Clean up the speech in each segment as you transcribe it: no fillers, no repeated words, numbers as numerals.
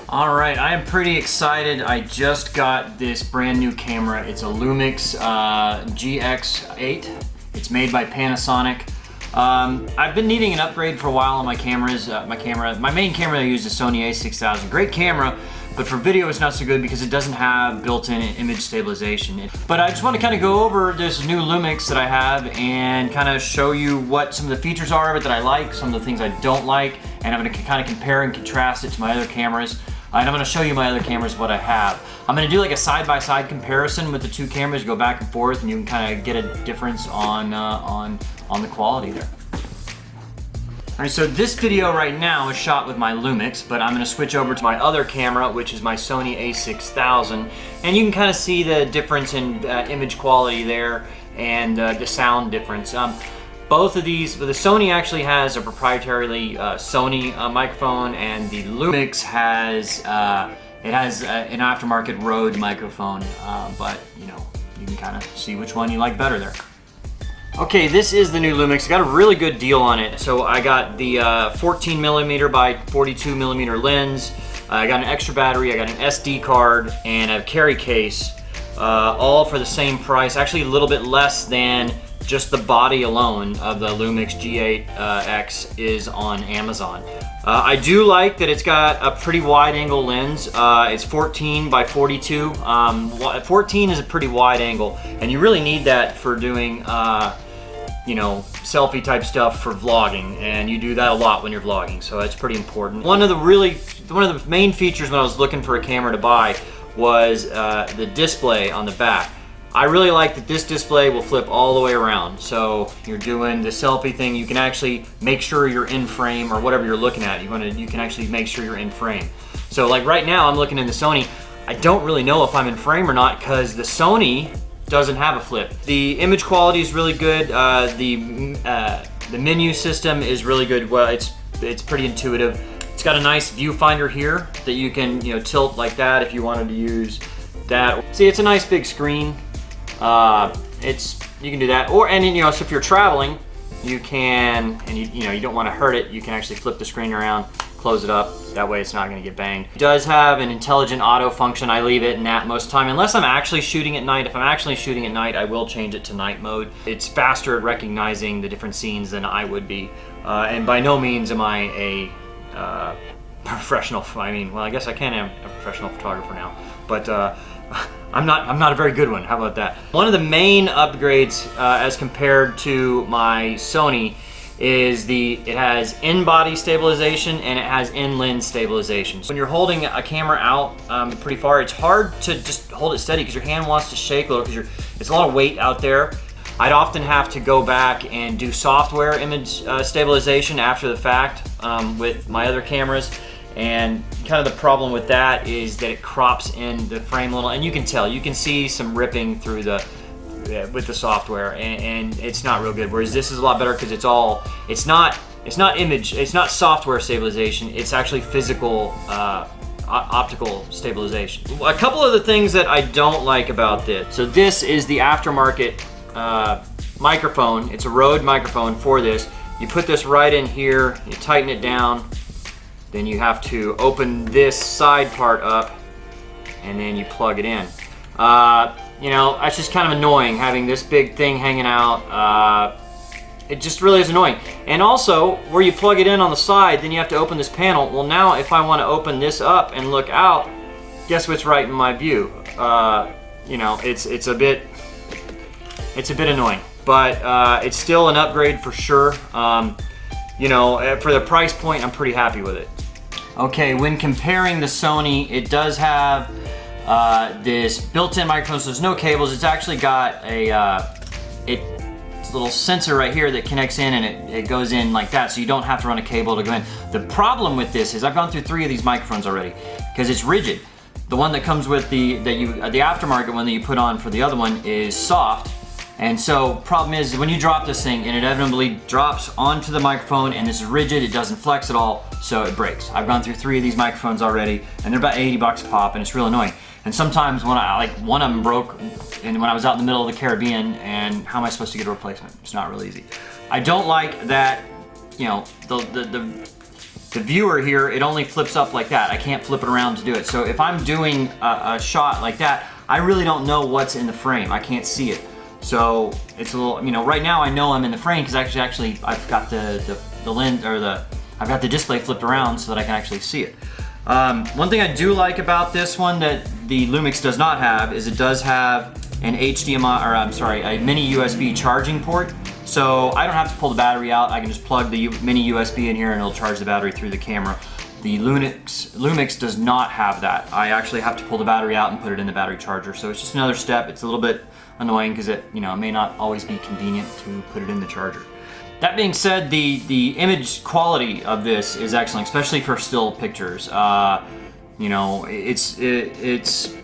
All right, I am pretty excited. I just got this brand new camera. It's a Lumix GX8. It's made by Panasonic. I've been needing an upgrade for a while on my cameras. My main camera I use is Sony A6000. Great camera, but for video it's not so good because it doesn't have built-in image stabilization. But I just want to kind of go over this new Lumix that I have and kind of show you what some of the features are of it that I like, some of the things I don't like, and I'm going to kind of compare and contrast it to my other cameras. And I'm going to show you my other cameras, what I have. I'm going to do like a side-by-side comparison with the two cameras, go back and forth, and you can kind of get a difference on the quality there. All right, so this video right now is shot with my Lumix, but I'm going to switch over to my other camera, which is my Sony A6000, and you can kind of see the difference in image quality there and the sound difference. Both of these, the Sony actually has a proprietarily Sony microphone, and the Lumix has an aftermarket Rode microphone, but you know, you can kind of see which one you like better there. Okay, this is the new Lumix. I got a really good deal on it. So I got the 14mm by 42mm lens. I got an extra battery. I got an SD card and a carry case, all for the same price. Actually, a little bit less than just the body alone of the Lumix G8X is on Amazon. I do like that it's got a pretty wide angle lens. It's 14 by 42. 14 is a pretty wide angle, and you really need that for doing you know, selfie type stuff for vlogging, and you do that a lot when you're vlogging, so that's pretty important. One of the main features when I was looking for a camera to buy was the display on the back. I really like that this display will flip all the way around. So you're doing the selfie thing, you can actually make sure you're in frame, or whatever you're looking at. You can actually make sure you're in frame. So like right now, I'm looking in the Sony. I don't really know if I'm in frame or not because the Sony doesn't have a flip. The image quality is really good. The menu system is really good. Well, it's pretty intuitive. It's got a nice viewfinder here that you can tilt like that if you wanted to use that. See, it's a nice big screen. You can do that, so if you're traveling, you can, and you don't want to hurt it, you can actually flip the screen around, close it up. That way it's not going to get banged. It does have an intelligent auto function. I leave it in that most of the time, unless I'm actually shooting at night. If I'm actually shooting at night, I will change it to night mode. It's faster at recognizing the different scenes than I would be, and by no means am I a professional. I mean, well, I guess I can am a professional photographer now, but I'm not a very good one. How about that? One of the main upgrades as compared to my Sony is it has in-body stabilization and it has in-lens stabilization. So when you're holding a camera out pretty far, it's hard to just hold it steady because your hand wants to shake a little because it's a lot of weight out there. I'd often have to go back and do software image stabilization after the fact with my other cameras. And kind of the problem with that is that it crops in the frame a little, and you can see some ripping through with the software, and it's not real good. Whereas this is a lot better because it's not software stabilization, it's actually physical optical stabilization. A couple of the things that I don't like about this. So this is the aftermarket microphone. It's a Rode microphone for this. You put this right in here, you tighten it down, then you have to open this side part up and then you plug it in. That's just kind of annoying having this big thing hanging out. It just really is annoying. And also, where you plug it in on the side, then you have to open this panel. Well, now if I want to open this up and look out, guess what's right in my view? It's a bit annoying, but it's still an upgrade for sure. For the price point, I'm pretty happy with it. Okay, when comparing the Sony, it does have this built-in microphone, so there's no cables. It's actually got it's a little sensor right here that connects in, and it goes in like that, so you don't have to run a cable to go in. The problem with this is I've gone through 3 of these microphones already because it's rigid. The one that comes with the aftermarket one that you put on for the other one is soft. And so problem is when you drop this thing, and it inevitably drops onto the microphone, and this is rigid, it doesn't flex at all, so it breaks. I've gone through 3 of these microphones already, and they're about 80 bucks a pop, and it's real annoying. And sometimes when one of them broke, and when I was out in the middle of the Caribbean, and how am I supposed to get a replacement? It's not real easy. I don't like that, the the viewer here, it only flips up like that. I can't flip it around to do it. So if I'm doing a shot like that, I really don't know what's in the frame. I can't see it. So it's a little, you know, right now I know I'm in the frame because actually I've got the lens, or I've got the display flipped around so that I can actually see it. One thing I do like about this one that the Lumix does not have is it does have an HDMI, or I'm sorry, a mini USB charging port. So I don't have to pull the battery out. I can just plug the mini USB in here and it'll charge the battery through the camera. The Lumix does not have that. I actually have to pull the battery out and put it in the battery charger. So it's just another step. It's a little bit annoying because it, you know, it may not always be convenient to put it in the charger. That being said, the image quality of this is excellent, especially for still pictures. You know, it's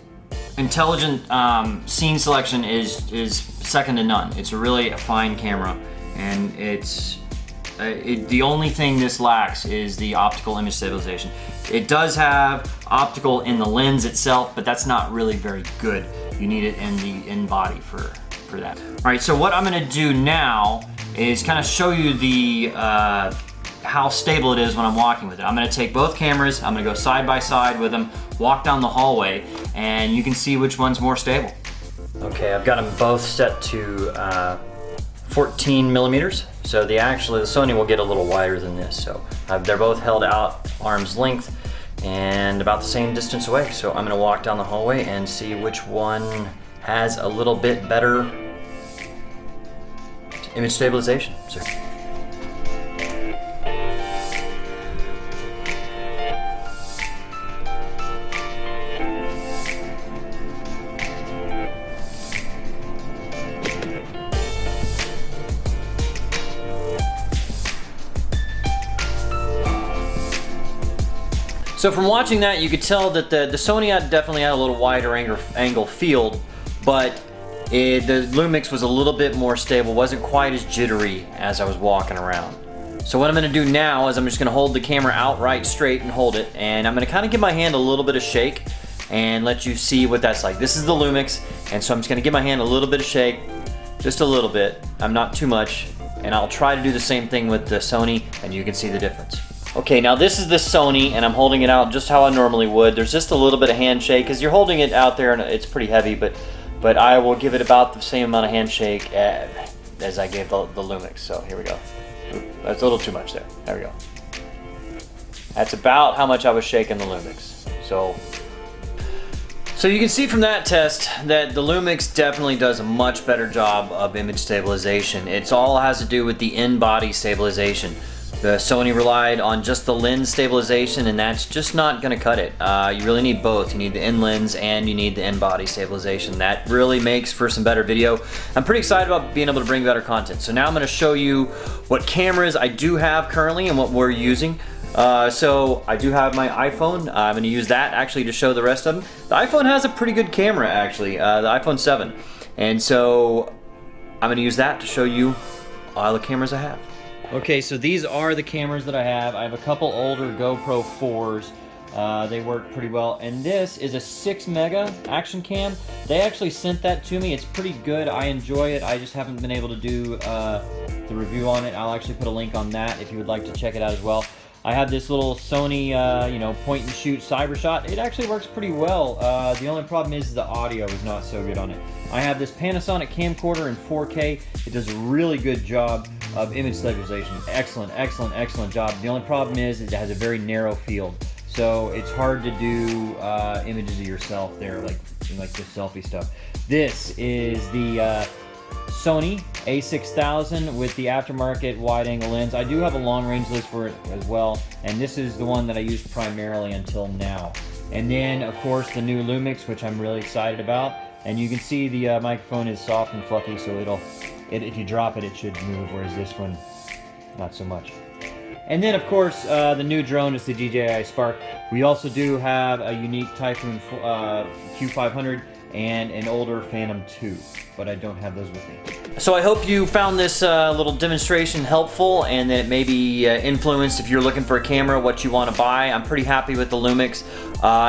intelligent scene selection is second to none. It's really a fine camera, and the only thing this lacks is the optical image stabilization. It does have optical in the lens itself, but that's not really very good. You need it in the in-body for that. All right, so what I'm gonna do now is kind of show you the how stable it is when I'm walking with it. I'm gonna take both cameras, I'm gonna go side by side with them, walk down the hallway, and you can see which one's more stable. Okay, I've got them both set to 14 millimeters. So the Sony will get a little wider than this. So they're both held out arm's length and about the same distance away. So I'm gonna walk down the hallway and see which one has a little bit better image stabilization. So from watching that, you could tell that the Sony definitely had a little wider angle field, but the Lumix was a little bit more stable, wasn't quite as jittery as I was walking around. So what I'm gonna do now is I'm just gonna hold the camera outright straight and hold it, and I'm gonna kind of give my hand a little bit of shake and let you see what that's like. This is the Lumix, and so I'm just gonna give my hand a little bit of shake, just a little bit. I'm not too much, and I'll try to do the same thing with the Sony, and you can see the difference. Okay, now this is the Sony, and I'm holding it out just how I normally would. There's just a little bit of handshake, because you're holding it out there and it's pretty heavy, but I will give it about the same amount of handshake as I gave the Lumix. So here we go. Oop, that's a little too much there. There we go. That's about how much I was shaking the Lumix. So you can see from that test that the Lumix definitely does a much better job of image stabilization. It all has to do with the in-body stabilization. The Sony relied on just the lens stabilization, and that's just not gonna cut it. You really need both. You need the in-lens and you need the in-body stabilization. That really makes for some better video. I'm pretty excited about being able to bring better content. So now I'm gonna show you what cameras I do have currently and what we're using. So I do have my iPhone. I'm gonna use that actually to show the rest of them. The iPhone has a pretty good camera actually, the iPhone 7. And so I'm gonna use that to show you all the cameras I have. Okay, so these are the cameras that I have. I have a couple older GoPro 4s. They work pretty well. And this is a 6 mega action cam. They actually sent that to me. It's pretty good. I enjoy it. I just haven't been able to do the review on it. I'll actually put a link on that if you would like to check it out as well. I have this little Sony, you know, point and shoot cyber shot. It actually works pretty well. The only problem is the audio is not so good on it. I have this Panasonic camcorder in 4K. It does a really good job of image stabilization. Excellent, excellent, excellent job. The only problem is it has a very narrow field. So it's hard to do images of yourself there, like the selfie stuff. This is the Sony A6000 with the aftermarket wide angle lens. I do have a long range lens for it as well, and this is the one that I used primarily until now. And then of course the new Lumix, which I'm really excited about. And you can see the microphone is soft and fluffy, so if you drop it, it should move, whereas this one, not so much. And then of course the new drone is the DJI Spark. We also do have a Yuneec Typhoon Q500 and an older Phantom 2, but I don't have those with me. So I hope you found this little demonstration helpful, and that it may be influenced if you're looking for a camera, what you want to buy. I'm pretty happy with the Lumix.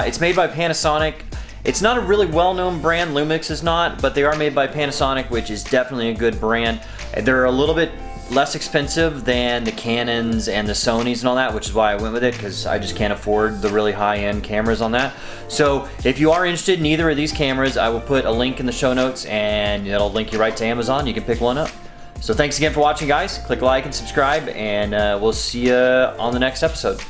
It's made by Panasonic. It's not a really well-known brand, Lumix is not, but they are made by Panasonic, which is definitely a good brand. They're a little bit less expensive than the Canons and the Sonys and all that, which is why I went with it, because I just can't afford the really high-end cameras on that. So if you are interested in either of these cameras, I will put a link in the show notes and it'll link you right to Amazon. You can pick one up. So thanks again for watching, guys. Click like and subscribe, and we'll see you on the next episode.